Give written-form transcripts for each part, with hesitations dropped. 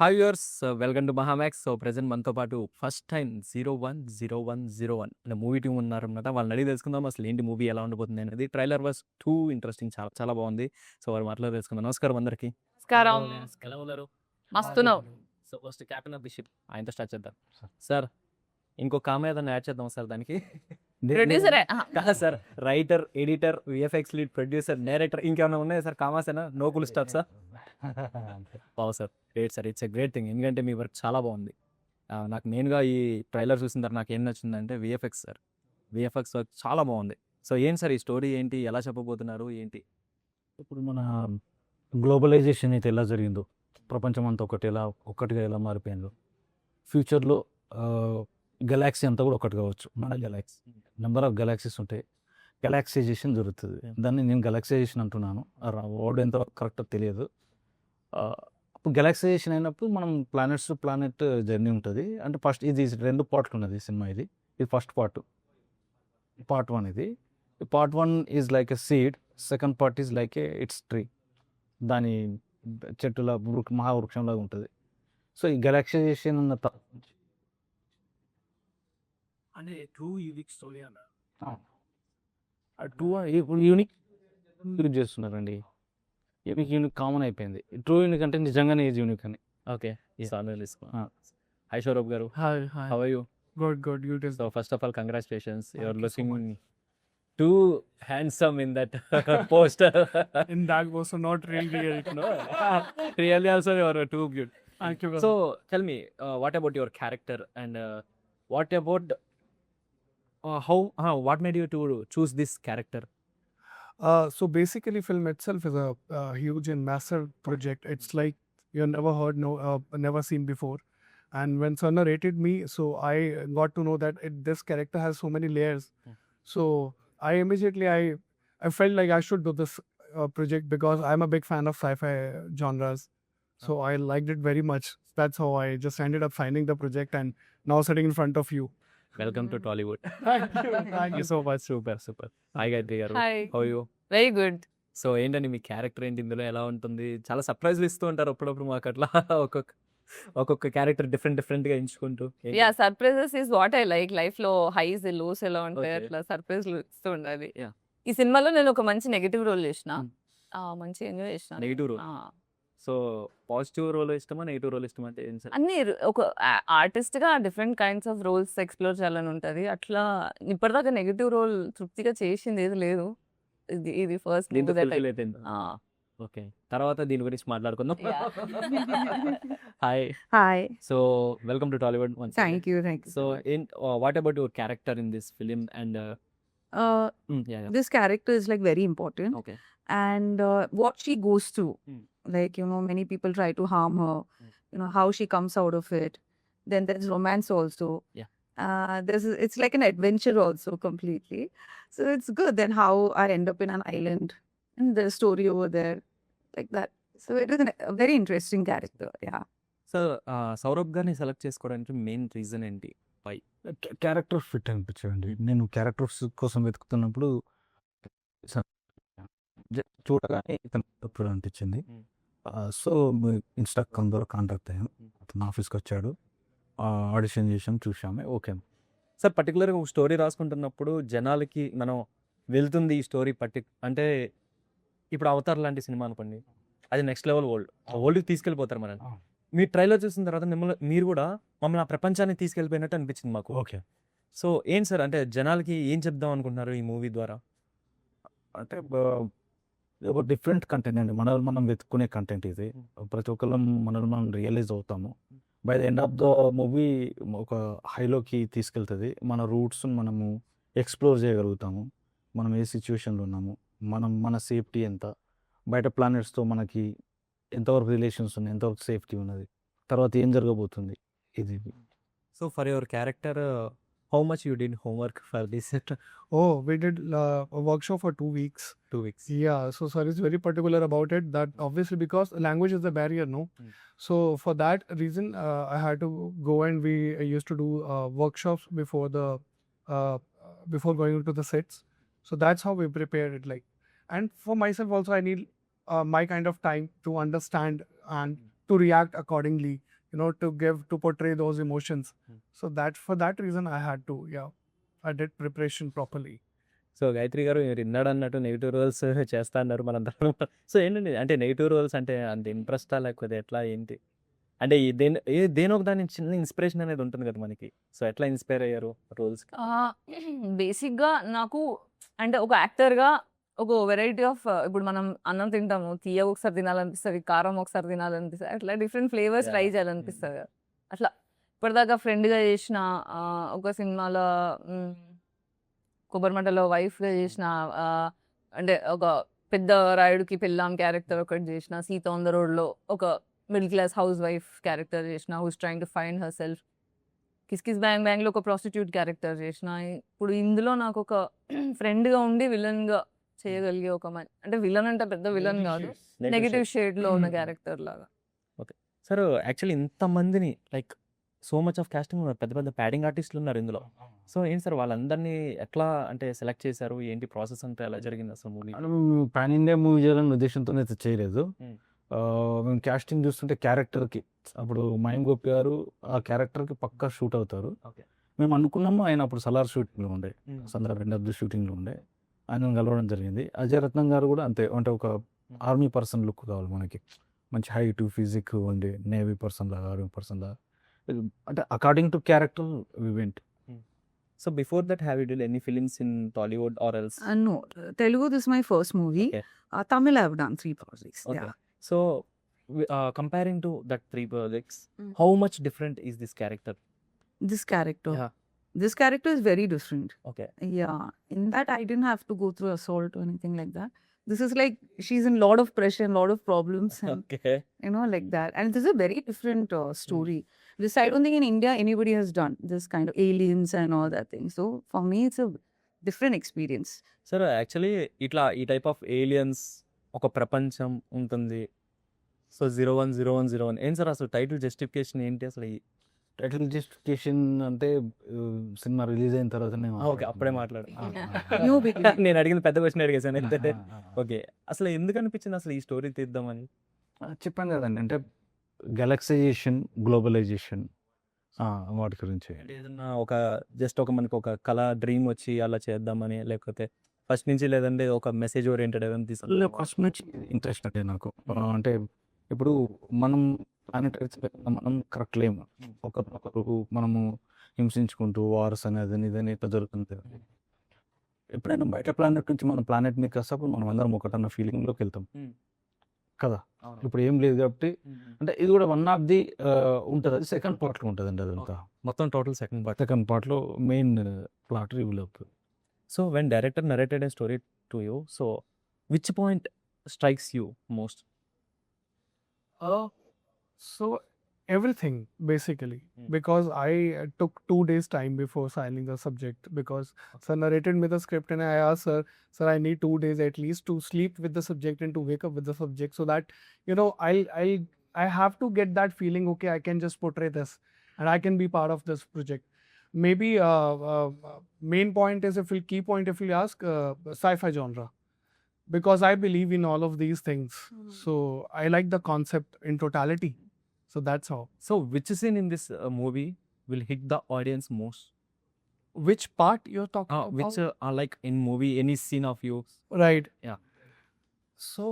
Hi viewers, welcome to మహామాక్స్. So present మనతో పాటు ఫస్ట్ టైం 010101 అనే మూవీ టీం ఉన్నారనమాట. వాళ్ళని అడిగి తెలుసుకుందాం అసలు ఏంటి మూవీ ఎలా ఉండబోతుంది అనేది. ట్రైలర్ వాస్ టూ ఇంట్రెస్టింగ్, చాలా చాలా బాగుంది. సో వారు మాటలో తెలుసుకుందాం. నమస్కారం అందరికి. నమస్కారం. ఎలా ఉన్నారు? మస్తున్నావు. So first captain of the ship ఆయనతో స్టార్ట్ చేద్దాం. సార్ ఇంకో కామ ఏదైనా యాడ్ చేద్దాం సార్ దానికి. ప్రొడ్యూసరే. కాదు sir, writer, editor, VFX lead, producer, director ఇంకేమైనా ఉన్నాయా సార్? కామాసేనా? No full stop sir? బావు sir, great sir, it's a great thing. ఎందుకంటే మీ వర్క్ చాలా బాగుంది. నాకు మెయిన్గా ఈ ట్రైలర్ చూసిన తర్వాత నాకు ఏం నచ్చిందంటే విఎఫ్ఎక్స్ సార్. విఎఫ్ఎక్స్ వర్క్ చాలా బాగుంది. సో ఏంటి సార్ ఈ స్టోరీ ఏంటి, ఎలా చెప్పబోతున్నారు ఏంటి? ఇప్పుడు మన గ్లోబలైజేషన్ అయితే ఎలా జరిగిందో, ప్రపంచం అంతా ఒక్కటిగా ఎలా మారిపోయిందో, ఫ్యూచర్లో గెలాక్సీ అంతా కూడా ఒకటి కావచ్చు. మన గెలాక్సీ నెంబర్ ఆఫ్ గెలాక్సీస్ ఉంటాయి, గెలాక్సైజేషన్ జరుగుతుంది. దాన్ని నేను గెలాక్సైజేషన్ అంటున్నాను, వర్డ్ ఎంత కరెక్టో తెలియదు. ఇప్పుడు గెలాక్సైజేషన్ అయినప్పుడు మనం ప్లానెట్స్ టు ప్లానెట్ జర్నీ ఉంటుంది. అంటే ఫస్ట్ ఇది 2 పార్ట్లు ఉన్నది సినిమా. ఇది ఫస్ట్ పార్ట్ 1. ఇది part 1 is like a seed, second part is like A it's tree. దాని చెట్టులా మహావృక్షంలాగా ఉంటుంది. సో ఈ గెలాక్సైజేషన్ అన్న అంటే 2 యూనిక్ స్టోరీ అన్న. ఇప్పుడు యూనిక్ యూజ్ చేస్తున్నారండి. యూనిక్ కామన్ అయిపోయింది. ట్రూ యూనిక్ అంటే నిజంగానే ఈజ్ యూనిక్ అని. ఓకే, హాయ్ సౌరభ్ గారు. Hi. How are you? Good. You tell. So first of all, congratulations. Thank You're you so looking much. too handsome in that poster. In that was not really real, no. Really, also you're too beautiful. Thank you. So tell me, what about your character and what about what made you to choose this character? So basically, film itself is a huge and massive project. It's like you never heard, never seen before. And when Sir narrated me, so I got to know that this character has so many layers. So I immediately I felt like I should do this project because I'm a big fan of sci-fi genres. So I liked it very much. That's how I just ended up signing the project and now sitting in front of you. Welcome to Tollywood. Thank you so much. Super. Hi Gayatri garu. Hi. How are you? Very good. So ఏంటండి మీ character ఏంటి, ఇందులో ఎలా ఉంటుంది? చాలా సర్ప్రైజ్లు ఇస్తూ ఉంటారు అప్పుడప్పుడు మాకు అట్లా. ఒక్కొక్క క్యారెక్టర్ డిఫరెంట్ గా ఎంచుకుంటూ. Yeah, surprises is what I like. Life లో హైస్ లోస్ ఎలా ఉంటాయి, Okay. అట్లా సర్ప్రైజ్లు ఇస్తూ ఉండాలి. Yeah. ఈ సినిమాలో నేను ఒక మంచి నెగటివ్ రోల్ చేసిన, మంచి ఎంజాయ్ చేసిన. Negative role. So positive role ఇష్టమా, నెగిటివ్ రోల్ ఇష్టమా అంటే ఏం సార్? అన్ని ఒక ఆర్టిస్ట్ గా different kinds of roles explore చేయాలని ఉంటది. అట్లా ఇప్పటిదాకా నెగటివ్ రోల్ తృప్తిగా చేసింది ఏది లేదు. ఇది ఫస్ట్. దీంతో fulfill అయిపోయింది. ఓకే, తర్వాత దీని గురించి మాట్లాడుకుందాం. Hi. Hi, so welcome to Tollywood. thank you. So what about your character in this film and Uh, this character is like very important, okay. and what she goes through, Mm. like many people try to harm her. How she comes out of it. Then there's romance also. Yeah. It's like an adventure also completely. So it's good. Then how I end up in an island and the story over there, like that. So it was a very interesting character. Yeah. So Saurabh గారిని select చేసుకోవడానికి main reason ఏంటి? Character fit అనిపించండి. నేను characters కోసం వెతుకుతున్నప్పుడు చూడగానే ఇతను తప్పుడు అనిపించింది. సో ఇన్స్టాగ్రామ్ ద్వారా కాంటాక్ట్ అయ్యాను. అతను ఆఫీస్కి వచ్చాడు, ఆడిషన్ చేసాం, చూసామే, ఓకే. సార్ పర్టికులర్గా ఒక స్టోరీ రాసుకుంటున్నప్పుడు జనాలకి మనం వెళ్తుంది ఈ స్టోరీ అంటే ఇప్పుడు అవతార్ లాంటి సినిమా అనుకోండి, అది నెక్స్ట్ లెవెల్ వరల్డ్కి తీసుకెళ్ళిపోతారు మనల్ని. మీ ట్రైలర్ చూసిన తర్వాత మీరు కూడా మమ్మల్ని ఆ ప్రపంచాన్ని తీసుకెళ్ళిపోయినట్టు అనిపించింది మాకు. ఓకే. సో ఏం సార్, అంటే జనాలకి ఏం చెప్దాం అనుకుంటున్నారు ఈ మూవీ ద్వారా? అంటే ఒక డిఫరెంట్ కంటెంట్ అండి. మనం వెతుక్కునే కంటెంట్ ఇది. ప్రతి ఒక్కరు మనం రియలైజ్ అవుతాము. By the end of the movie ఒక హైలోకి తీసుకెళ్తుంది. మన రూట్స్ మనము ఎక్స్ప్లోర్ చేయగలుగుతాము. మనం ఏ సిచ్యువేషన్లో ఉన్నాము, మన సేఫ్టీ ఎంత, బయట ప్లానెట్స్తో మనకి ఎంతవరకు రిలేషన్స్ ఉన్నాయి, ఎంతవరకు సేఫ్టీ ఉన్నది, తర్వాత ఏం జరగబోతుంది, ఇది. So for your character how much you did homework for this? Oh, we did a workshop for 2 weeks. 2 weeks. Yeah, so sir is very particular about it. That obviously because language is the barrier, no. So for that reason, I had to go and we used to do workshops before going into the sets. So that's how we prepared it. Like, and for myself also, I need my kind of time to understand and to react accordingly, you know, to portray those emotions. So that for that reason I had to, I did preparation properly. So Gayatri గారు మీరు ఇన్నాడు అన్నట్టు negative roles చేస్తా అన్నారు మనందరం. So ఏంటండి అంటే negative roles అంటే అంత ఇంట్రెస్టా లేకపోతే ఎట్లా ఏంటి అంటే దేని ఒక దాని చిన్న ఇన్స్పిరేషన్ అనేది ఉంటుంది కదా మనకి. సో ఎట్లా ఇన్స్పైర్ అయ్యారు రోల్స్? బేసిక్గా నాకు అంటే ఒక యాక్టర్గా ఒక వెరైటీ ఆఫ్ ఇప్పుడు మనం అన్నం తింటాము, తీయ ఒకసారి తినాలనిపిస్తుంది, కారం ఒకసారి తినాలనిపిస్తుంది, అట్లా డిఫరెంట్ ఫ్లేవర్స్ ట్రై చేయాలనిపిస్తుంది కదా. అట్లా ఇప్పటిదాకా ఫ్రెండ్గా చేసిన ఒక సినిమాలో కొబ్బరిమంటలో వైఫ్గా చేసిన, అంటే ఒక పెద్ద రాయుడికి పెళ్ళాం క్యారెక్టర్ ఒకటి చేసిన, సీత ఆన్ ద రోడ్లో ఒక middle class house wife character చేసిన, who's trying to find herself. Kiss kiss bang బ్యాంగ్లో ఒక ప్రాస్టిట్యూట్ క్యారెక్టర్ చేసిన. ఇప్పుడు ఇందులో నాకు ఒక ఫ్రెండ్గా ఉండి విలన్గా చేయగలిగే ఒక అంటే విలన్ అంటే పెద్ద విలన్ కాదు, నెగిటివ్ షేడ్లో ఉన్న క్యారెక్టర్ లాగా. సార్ యాక్చువల్లీ ఇంతమందిని like so much of casting ఉన్నారు, పెద్ద పెద్ద ప్యాడింగ్ ఆర్టిస్టులు ఉన్నారు ఇందులో. సో ఏంటి సార్ వాళ్ళందరినీ ఎట్లా అంటే సెలెక్ట్ చేశారు, ఏంటి ప్రాసెస్ అంటే ఎలా జరిగింది అసలు మూవీ? పాన్ ఇండియా మూవీ చేయాలనే ఉద్దేశంతో అయితే చేయలేదు. మేము క్యాస్టింగ్ చూస్తుంటే క్యారెక్టర్కి అప్పుడు మయం గోపి గారు ఆ క్యారెక్టర్కి పక్కా షూట్ అవుతారు. మేము అనుకున్నాము, ఆయన అప్పుడు సలార్ షూటింగ్లో ఉండే, సందర్ రెండబ్దు షూటింగ్లో ఉండే, ఆయన కలవడం జరిగింది. అజయ్ రత్నం గారు కూడా అంతే, అంటే ఒక ఆర్మీ పర్సన్ లుక్ కావాలి మనకి, మంచి హైట్ ఫిజిక్ ఉండి నేవీ పర్సన్ లాగా ఆర్మీ పర్సన్ లాగా, అంటే according to character we went. So before that have you did any films in Tollywood or else? No, Telugu, this is my first movie. Okay. Tamil, I've done 3 projects. Okay. Yeah. So comparing to that 3 projects, Mm. how much different is this character? This character. Yeah. This character is very different. Okay. Yeah. In that, I didn't have to go through assault or anything like that. This is like she's in lot of pressure and lot of problems, and Okay. you know, like that. And this is a very different story. This I don't think in India anybody has done this kind of aliens and all that thing. So for me, it's a different experience. Sir actually ఇట్లా ఈ type of aliens ఒక ప్రపంచం ఉంటుంది. So 010101 ఏంటి sir అసలు title justification ఏంటి అసలు? Title justification అంటే సినిమా రిలీజ్ అయిన తర్వాత ఓకే, అప్పుడే మాట్లాడు. New beginning. నేను అడిగింది పెద్ద క్వశ్చన్ అడిగేసాను ఏంటంటే. ఓకే, అసలు ఎందుకు అనిపించింది అసలు ఈ స్టోరీ తీద్దామని? చెప్పాను కదండి, అంటే గెలాక్సైజేషన్, గ్లోబలైజేషన్ వాటి గురించి. అంటే ఏదన్నా ఒక జస్ట్ ఒక మనకు ఒక కళ డ్రీమ్ వచ్చి అలా చేద్దామని, లేకపోతే ఫస్ట్ నుంచి లేదంటే ఒక మెసేజ్ ఓరియంటెడ్ ఏమైనా తీసుకు? ఫస్ట్ నుంచి ఇంట్రెస్ట్ అంటే నాకు, అంటే ఇప్పుడు మనం ప్లానెట్ మనం కరెక్ట్ లేము, ఒకరు మనము హింసించుకుంటూ వార్స్ అనేది ఇదని ఇట్లా జరుగుతుంది. ఎప్పుడైనా బయట ప్లానెట్ నుంచి మన ప్లానెట్ మీద వస్తప్పుడు మనం అందరం ఒకటన్న ఫీలింగ్లోకి వెళ్తాం కదా. ఇప్పుడు ఏం లేదు కాబట్టి, అంటే ఇది కూడా వన్ ఆఫ్ ది ఉంటుంది, అది సెకండ్ పార్ట్లో ఉంటుంది అండి. అదంతా మొత్తం టోటల్ సెకండ్ పార్ట్లో మెయిన్ ప్లాట్ రివీల్ అవుతుంది. So when director narrated a story to you, so which point strikes you most? So everything basically, because I took 2 days time before signing the subject, because sir narrated me the script and I asked sir I need 2 days at least to sleep with the subject and to wake up with the subject, so that you know I have to get that feeling, okay, I can just portray this and I can be part of this project. Maybe main point is, key point if you ask, sci-fi genre, because I believe in all of these things. So I like the concept in totality. So that's how. So which scene in this movie will hit the audience most? Which part you're talking about? Which are like in movie, any scene of you? Right. Yeah. So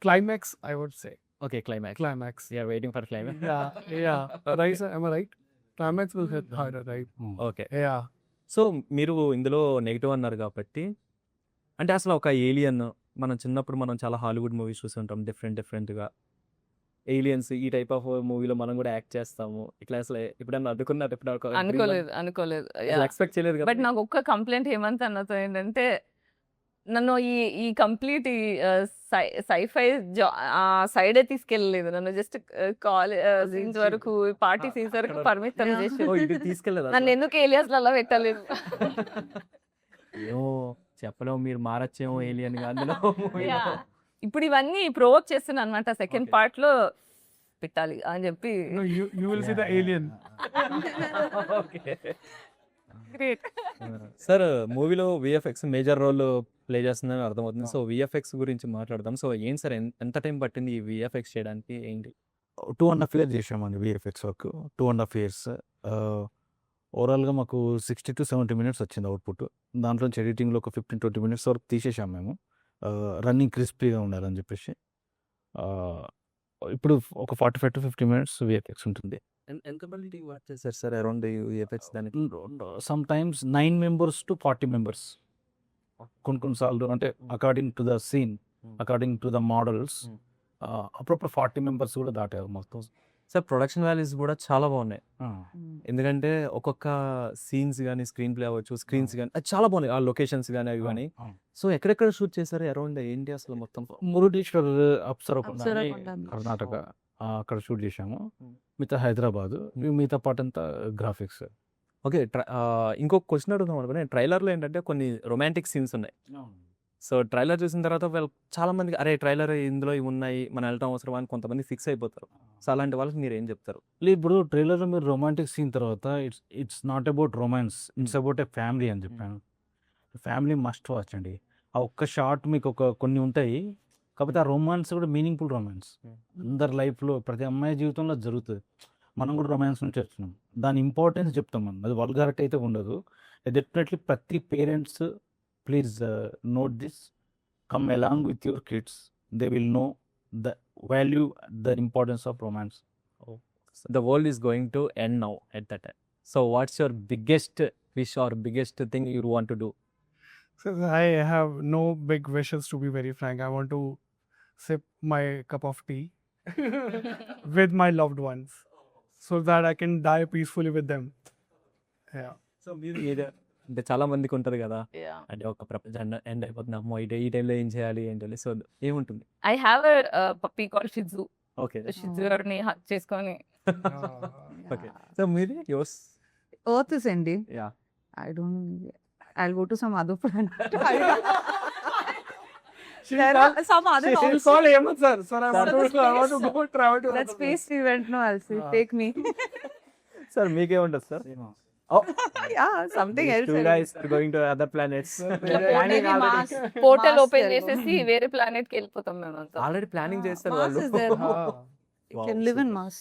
climax, I would say. Okay, climax. Climax. We are waiting for climax. Yeah. Right, sir? Am I right? Climax will hit harder, right? Okay. Yeah. So మీరు ఇందులో negative అన్నారు కాబట్టి, అంటే అసలు ఒక alien, మనం చిన్నప్పుడు మనం చాలా హాలీవుడ్ మూవీస్ చూసి ఉంటాం డిఫరెంట్గా. ఏలియన్స్ ఈ టైప్ ఆఫ్ మూవీలో మనం కూడా యాక్ట్ చేస్తాము. ఇట్లా అసలు ఎప్పుడన్నా అనుకున్నారు? అనుకోలేదు ఎక్స్పెక్ట్ చేయలేదు కదా. బట్ నాకు ఒక్క కంప్లైంట్ హేమంత్ అన్నతో ఏంటంటే, నన్ను ఈ కంప్లీట్ ఈ సైఫై సైడే తీసుకెళ్ళలేదు. నన్ను జస్ట్ సీన్స్ వరకు, పార్టీ సీన్స్ వరకు పర్మిషన్ చేసి, ఇది తీసుకెళ్ళదా? నన్ను ఎందుకు ఏలియాస్ అలా పెట్టలేదు. ఏమో చెప్పలేము, మీరు మారచ్చేమో ఏలియన్ గా అందులో. ఇప్పుడు ఇవన్నీ ప్రొవోక్ చేస్తున్నా అనమాట. సెకండ్ పార్ట్ లో పెట్టాలి అని చెప్పి. No, you will see the alien. Great. Sir మూవీలో విఎఫ్ఎక్స్ మేజర్ రోల్ ప్లే చేస్తుందని అర్థమవుతుంది. సో విఎఫ్ఎక్స్ గురించి మాట్లాడదాం. సో ఏంటి సార్, ఎంత టైం పట్టింది ఈ విఎఫ్ఎక్స్ చేయడానికి? ఏంటి? 2.5 years చేసామండి విఎఫ్ఎక్స్ వర్క్. 2.5 years. ఓవరాల్గా మాకు 60 to 70 minutes వచ్చింది అవుట్పుట్. దాంట్లో నుంచి ఎడిటింగ్లో ఒక 15-20 minutes వరకు తీసేసాం మేము, రన్నింగ్ క్రిస్పీగా ఉండాలని చెప్పేసి. ఇప్పుడు ఒక 45 to 50 minutes విఎఫ్ఎక్స్ ఉంటుంది. ఎంత మంది వర్క్ చేశారు సార్ అరౌండ్ విఎఫ్ఎక్స్ దానికి? Sometimes 9 members to 40 members. కొన్నిసార్లు అంటే according to the scene, according to the models, అప్పుడప్పుడు 40 members కూడా దాటారు మొత్తం. సార్ ప్రొడక్షన్ వాల్యూస్ కూడా చాలా బాగున్నాయి. ఎందుకంటే ఒక్కొక్క సీన్స్ కానీ స్క్రీన్ ప్లే అవ్వచ్చు, స్క్రీన్స్ కానీ అది చాలా బాగున్నాయి, ఆ లొకేషన్స్ కానీ అవి కానీ. సో ఎక్కడెక్కడ షూట్ చేశారు అరౌండ్ ఏంటి అసలు మొత్తం? మురుడేశ్వర్ అప్సరకొండ అప్సరకొండ. కర్ణాటక, అక్కడ షూట్ చేసాము. మిగతా హైదరాబాద్, మిగతా పార్ట్ అంతా గ్రాఫిక్స్. ఓకే, ఇంకొక క్వశ్చన్ అడుగుదాం అనుకున్నా. ట్రైలర్లో ఏంటంటే కొన్ని రొమాంటిక్ సీన్స్ ఉన్నాయి. సో ట్రైలర్ చూసిన తర్వాత వాళ్ళు చాలా మందికి అరే ట్రైలర్ ఇందులో ఇవి ఉన్నాయి, మనం వెళ్ళటం అవసరం అని కొంతమంది ఫిక్స్ అయిపోతారు. సో అలాంటి వాళ్ళకి మీరు ఏం చెప్తారు? ఇప్పుడు ట్రైలర్లో మీరు రొమాంటిక్ సీన్ తర్వాత it's not about romance, it's about a family అని చెప్పాను. ఫ్యామిలీ మస్ట్ వాచ్ అండి. ఆ ఒక్క షార్ట్ మీకు కొన్ని ఉంటాయి, కాకపోతే ఆ రొమాన్స్ కూడా మీనింగ్ఫుల్ రొమాన్స్. అందరి లైఫ్లో ప్రతి అమ్మాయి జీవితంలో జరుగుతుంది. మనం కూడా రొమాన్స్ నుంచి వచ్చినాం, దాని ఇంపార్టెన్స్ చెప్తాం మనం. అది వల్గారిటీ అయితే ఉండదు. డెఫినెట్లీ ప్రతి parents please note this, come along with your kids, they will know the value, the importance of romance. The world is going to end now at that time. So what's your biggest wish or biggest thing you want to do? So I have no big wishes, to be very frank. I want to sip my cup of tea with my loved ones so that I can die peacefully with them. Yeah. So మీరు అంటే చాలా మందికి ఉంటుంది కదా, అంటే ఒక ప్రపంచం end అయిపోతుంది, అమ్మో ఈ టైంలో ఏం చేయాలి ఏంటి, సో ఏముంటుంది? I have a puppy called Shih Tzu. Okay Shih Tzu ని hug చేసుకొని ఓకే. సో మీరు యోస్? Earth is ending. Yeah. I don't know. I'll go to some other planet. She'll There call- are some other she'll options. call Hemant sir. Sir, I Sir, want to go travel to That another space event, no, I'll say, take me. Sir మీకేముంటుంది sir? Yeah, something else. Two I'll guys are going to other planets. Portal Mars open there. చేసేసి వేరే planet కి వెళ్ళిపోతాం మేమంతా. Already planning చేస్తారు Mars వాళ్ళు. is there. You Wow, can live in super. Mars.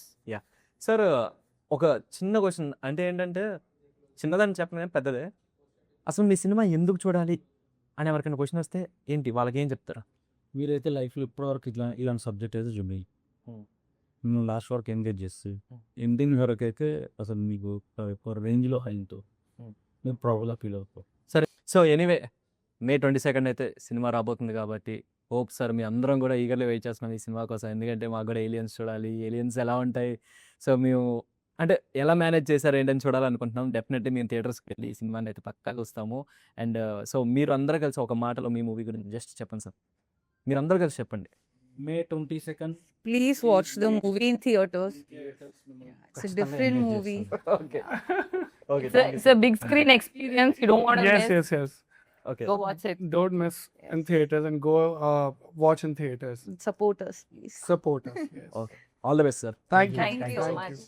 Sir ఒక చిన్న క్వశ్చన్, అంటే ఏంటంటే చిన్నదని చెప్పిన పెద్దదే, అసలు మీ సినిమా ఎందుకు చూడాలి అని ఎవరికైనా క్వశ్చన్ వస్తే ఏంటి వాళ్ళకి ఏం చెప్తారు? మీరైతే లైఫ్లో ఇప్పటివరకు ఇలాంటి సబ్జెక్ట్ అయితే చూడండి, మిమ్మల్ని లాస్ట్ వరకు ఎంగేజ్ చేస్తే, ఎండింగ్ వరకు అయితే అసలు మీకు ఒక రేంజ్లో హైతో మీరు ప్రాబ్లంగా ఫీల్ అవుతారు. సరే, సో ఎనీవే May 22 అయితే సినిమా రాబోతుంది కాబట్టి హోప్ సార్ మీ అందరం కూడా ఈగర్లీ వెయిట్ చేస్తున్నాం ఈ సినిమా కోసం. ఎందుకంటే మాకు కూడా ఏలియన్స్ చూడాలి, ఏలియన్స్ ఎలా ఉంటాయి, సో మేము అంటే ఎలా మేనేజ్ చేశారు ఏంటని చూడాలనుకుంటున్నాం. డెఫినెట్లీ మేము థియేటర్స్కి వెళ్ళి ఈ సినిమాని అయితే పక్కాగా వస్తాము. అండ్ సో మీరు అందరూ కలిసి ఒక మాటలో మీ మూవీ గురించి జస్ట్ చెప్పండి సార్, మీరు అందరూ కలిసి చెప్పండి. May 22nd. Please watch the movie in theaters. It's a different movie. Okay It's a big screen experience. You don't want to Yes, miss. yes, yes. Okay. Go watch it. Don't miss in theaters and go watch in theaters. Support us, please. Support us. Yes. All the best sir. Thank you. Thank you so much.